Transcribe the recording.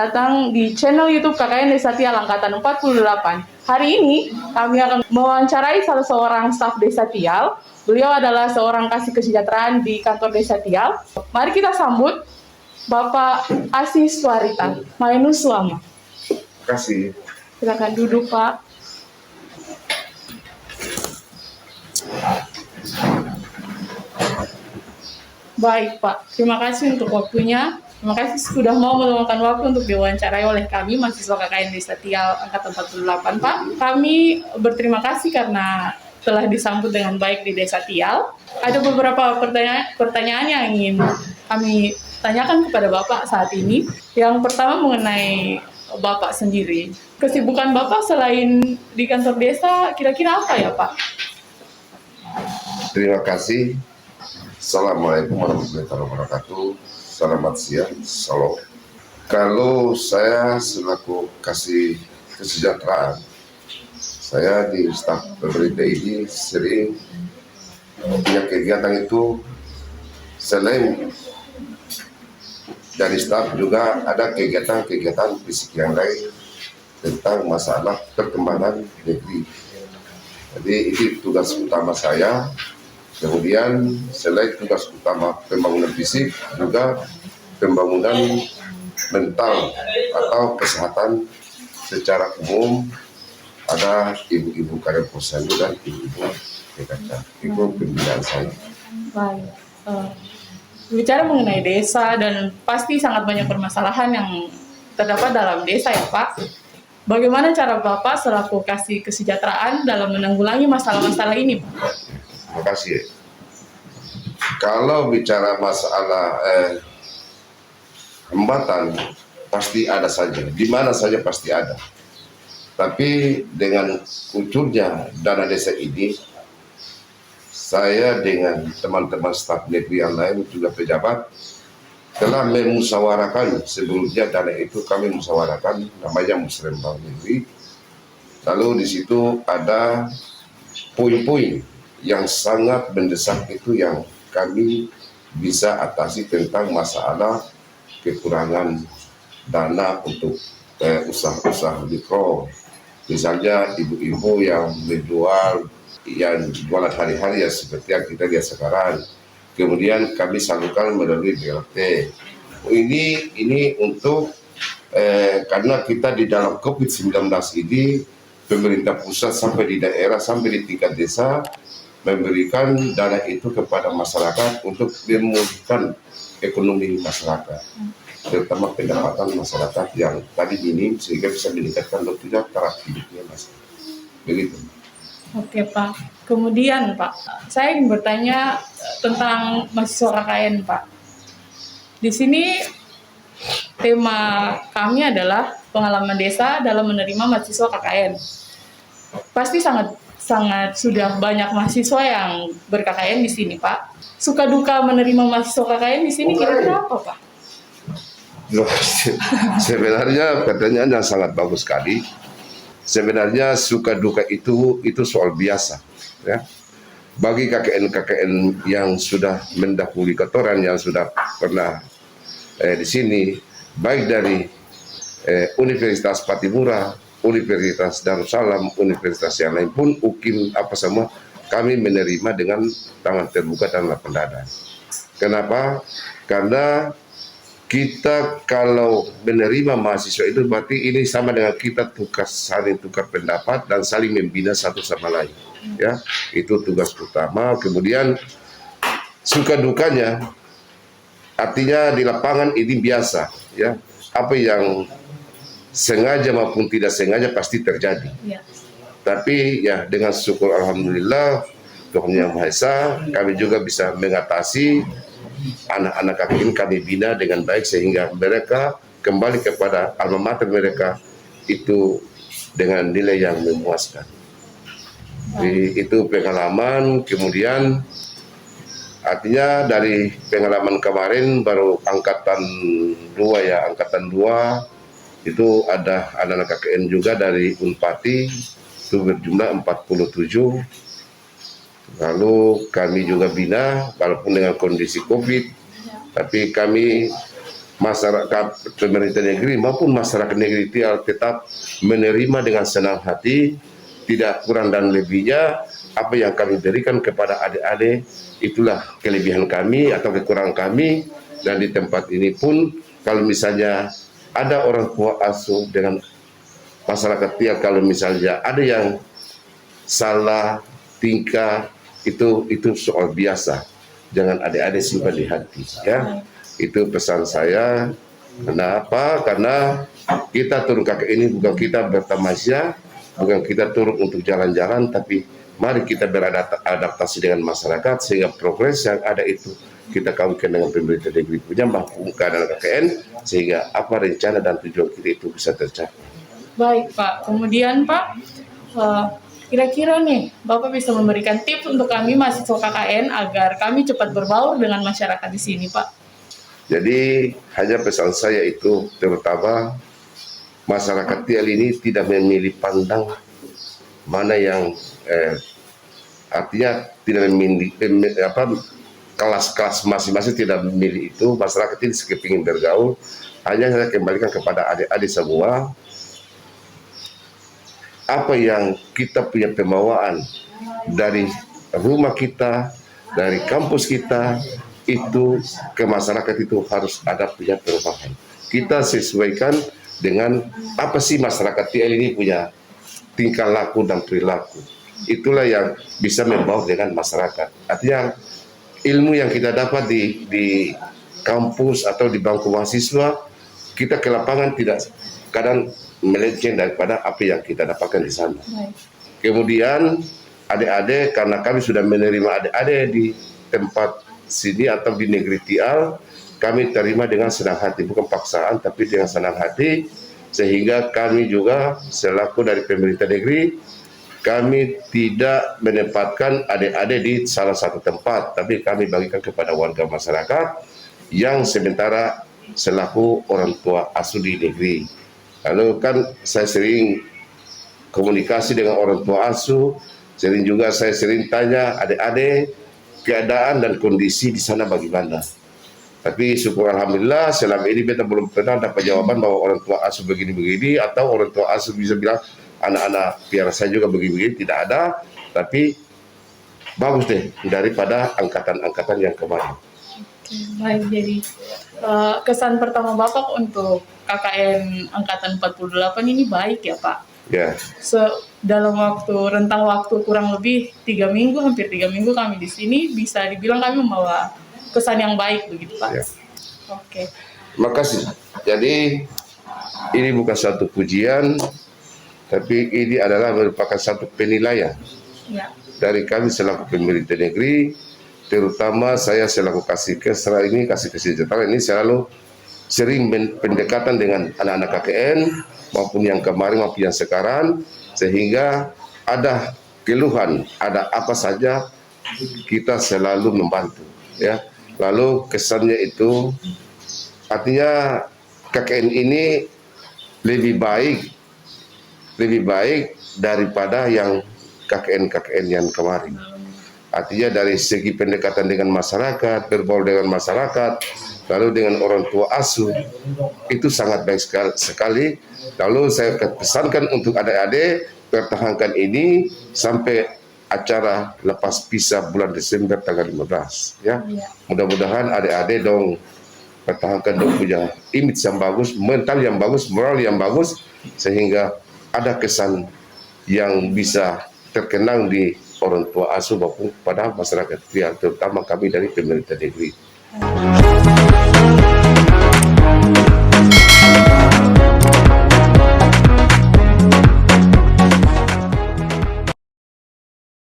datang di channel YouTube KKN Desa Tial Angkatan 48. Hari ini kami akan mewawancarai salah seorang staf Desa Tial. Beliau adalah seorang kasih kesejahteraan di kantor Desa Tial. Mari kita sambut Bapak Asis Warita. Mainus Suama. Terima kasih. Silakan duduk, Pak. Baik, Pak. Terima kasih untuk waktunya. Terima kasih sudah mau meluangkan waktu untuk diwawancarai oleh kami, mahasiswa KKN Desa Tial Angkatan 48, Pak. Kami berterima kasih karena telah disambut dengan baik di Desa Tial. Ada beberapa pertanyaan yang ingin kami tanyakan kepada Bapak saat ini. Yang pertama mengenai Bapak sendiri. Kesibukan Bapak selain di kantor desa, kira-kira apa ya, Pak? Terima kasih. Assalamualaikum warahmatullahi wabarakatuh. Selamat siang. Salam. Kalau saya selaku kasih kesejahteraan, saya di staf pemerintah ini sering punya kegiatan itu. Selain dari staf juga ada kegiatan-kegiatan fisik yang lain tentang masalah perkembangan negeri. Jadi itu tugas utama saya. Kemudian selain tugas utama pembangunan fisik, juga pembangunan mental atau kesehatan secara umum. Ada ibu-ibu kader posyandu dan ibu-ibu PKK. Itu pembinaan saya. Baik. Bicara mengenai desa dan pasti sangat banyak permasalahan yang terdapat dalam desa ya, Pak. Bagaimana cara Bapak selaku kasih kesejahteraan dalam menanggulangi masalah-masalah ini, Pak? Terima kasih. Kalau bicara masalah hambatan, pasti ada saja. Di mana saja pasti ada. Tapi dengan munculnya dana desa ini, saya dengan teman-teman staf negeri yang lain juga pejabat telah memusyawarahkan. Sebelumnya dana itu kami musyawarahkan, namanya musrembang negeri. Lalu di situ ada poin-poin yang sangat mendesak itu yang kami bisa atasi tentang masalah kekurangan dana untuk usaha-usaha mikro. Misalnya ibu-ibu yang menjual, yang jualan hari-hari ya seperti yang kita lihat sekarang. Kemudian kami salurkan melalui BLT. Ini untuk karena kita di dalam COVID-19 ini, pemerintah pusat sampai di daerah, sampai di tingkat desa memberikan dana itu kepada masyarakat untuk memulihkan ekonomi masyarakat, terutama pendapatan masyarakat yang tadi minim sehingga bisa meningkatkan juga taraf hidupnya masyarakat. Begitu. Oke, Pak. Kemudian, Pak, saya ingin bertanya tentang mahasiswa KKN, Pak. Di sini tema kami adalah pengalaman desa dalam menerima mahasiswa KKN. Pasti sangat sudah banyak mahasiswa yang ber-KKN di sini, Pak. Suka duka menerima mahasiswa KKN di sini kira-kira apa, Pak? Sebenarnya pertanyaan yang sangat bagus sekali. Sebenarnya suka duka itu soal biasa, ya. Bagi KKN-KKN yang sudah mendahului kotoran, yang sudah pernah di sini, baik dari Universitas Pattimura, Universitas Darussalam, universitas yang lain pun, UKIM, apa semua, kami menerima dengan tangan terbuka dan lapang dada. Kenapa? Karena kita kalau menerima mahasiswa itu berarti ini sama dengan kita saling tukar pendapat dan saling membina satu sama lain. Ya, itu tugas utama. Kemudian suka dukanya, artinya di lapangan ini biasa. Ya, apa yang sengaja maupun tidak sengaja pasti terjadi. Ya. Tapi ya dengan syukur alhamdulillah Tuhan Yang Maha Esa, kami juga bisa mengatasi anak-anak KKN kami bina dengan baik sehingga mereka kembali kepada alma mater mereka itu dengan nilai yang memuaskan. Jadi, itu pengalaman. Kemudian artinya dari pengalaman kemarin baru angkatan 2 ya, angkatan 2 itu ada anak-anak KKN juga dari Unpati itu berjumlah 47. Lalu kami juga bina walaupun dengan kondisi COVID, tapi kami masyarakat pemerintah negeri maupun masyarakat negeri Tial tetap menerima dengan senang hati, tidak kurang dan lebihnya apa yang kami berikan kepada adik-adik, itulah kelebihan kami atau kekurangan kami. Dan di tempat ini pun kalau misalnya ada orang tua asuh dengan masyarakat Tial, kalau misalnya ada yang salah tingkah, itu soal biasa, jangan adik-adik simpan di hati, ya. Itu pesan saya. Kenapa? Karena kita turun kakek ini bukan kita bertamasya, bukan kita turun untuk jalan-jalan, tapi mari kita beradaptasi dengan masyarakat sehingga progres yang ada itu kita kawinkan dengan pemerintah negeri punya mampu keadaan KKN, sehingga apa rencana dan tujuan kita itu bisa tercapai. Baik Pak, kemudian Pak, kira-kira nih Bapak bisa memberikan tips untuk kami mahasiswa KKN agar kami cepat berbaur dengan masyarakat di sini Pak? Jadi hanya pesan saya itu terutama masyarakat Tial ini tidak memilih pandang mana yang artinya tidak memilih kelas-kelas masing-masing, tidak memilih itu. Masyarakat ini sekepingin bergaul. Hanya saya kembalikan kepada adik-adik semua, apa yang kita punya pembawaan dari rumah kita, dari kampus kita, itu ke masyarakat itu harus ada punya perubahan. Kita sesuaikan dengan apa sih masyarakat Tial ini punya tingkah laku dan perilaku. Itulah yang bisa membawa dengan masyarakat. Artinya ilmu yang kita dapat di kampus atau di bangku mahasiswa, kita ke lapangan tidak kadang melenceng daripada apa yang kita dapatkan di sana. Kemudian adik-adik, karena kami sudah menerima adik-adik di tempat sini atau di negeri Tial, kami terima dengan senang hati, bukan paksaan tapi dengan senang hati, sehingga kami juga selaku dari pemerintah negeri, kami tidak menempatkan adik-adik di salah satu tempat, tapi kami bagikan kepada warga masyarakat yang sementara selaku orang tua asuh di negeri. Lalu kan saya sering komunikasi dengan orang tua asuh, juga saya sering tanya adik-adik keadaan dan kondisi di sana bagaimana. Tapi syukur alhamdulillah selama ini beta belum pernah dapat jawaban bahwa orang tua asuh begini-begini, atau orang tua asuh bisa bilang anak-anak piara saya juga begini-begini, tidak ada. Tapi bagus deh daripada angkatan-angkatan yang kemarin. Baik, jadi kesan pertama Bapak untuk KKN Angkatan 48 ini baik ya Pak? Ya. Dalam rentang waktu kurang lebih 3 minggu, hampir 3 minggu kami di sini, bisa dibilang kami membawa kesan yang baik begitu Pak. Ya. Oke. Makasih. Jadi ini bukan satu pujian, tapi ini adalah merupakan satu penilaian Ya. dari kami selaku pemerintah negeri, terutama saya selaku kasih kesejahteraan ini selalu sering pendekatan dengan anak-anak KKN maupun yang kemarin maupun yang sekarang, sehingga ada keluhan, ada apa saja kita selalu membantu, ya. Lalu kesannya itu artinya KKN ini lebih baik daripada yang KKN yang kemarin. Artinya dari segi pendekatan dengan masyarakat, berbaur dengan masyarakat, lalu dengan orang tua asuh, itu sangat baik sekali. Lalu saya pesankan untuk adik-adik, pertahankan ini sampai acara lepas pisah bulan Desember tanggal 15. Ya. Mudah-mudahan adik-adik dong pertahankan dong punya image yang bagus, mental yang bagus, moral yang bagus, sehingga ada kesan yang bisa terkenang di orang tua asuh maupun pada masyarakat Tial, terutama kami dari pemerintah negeri.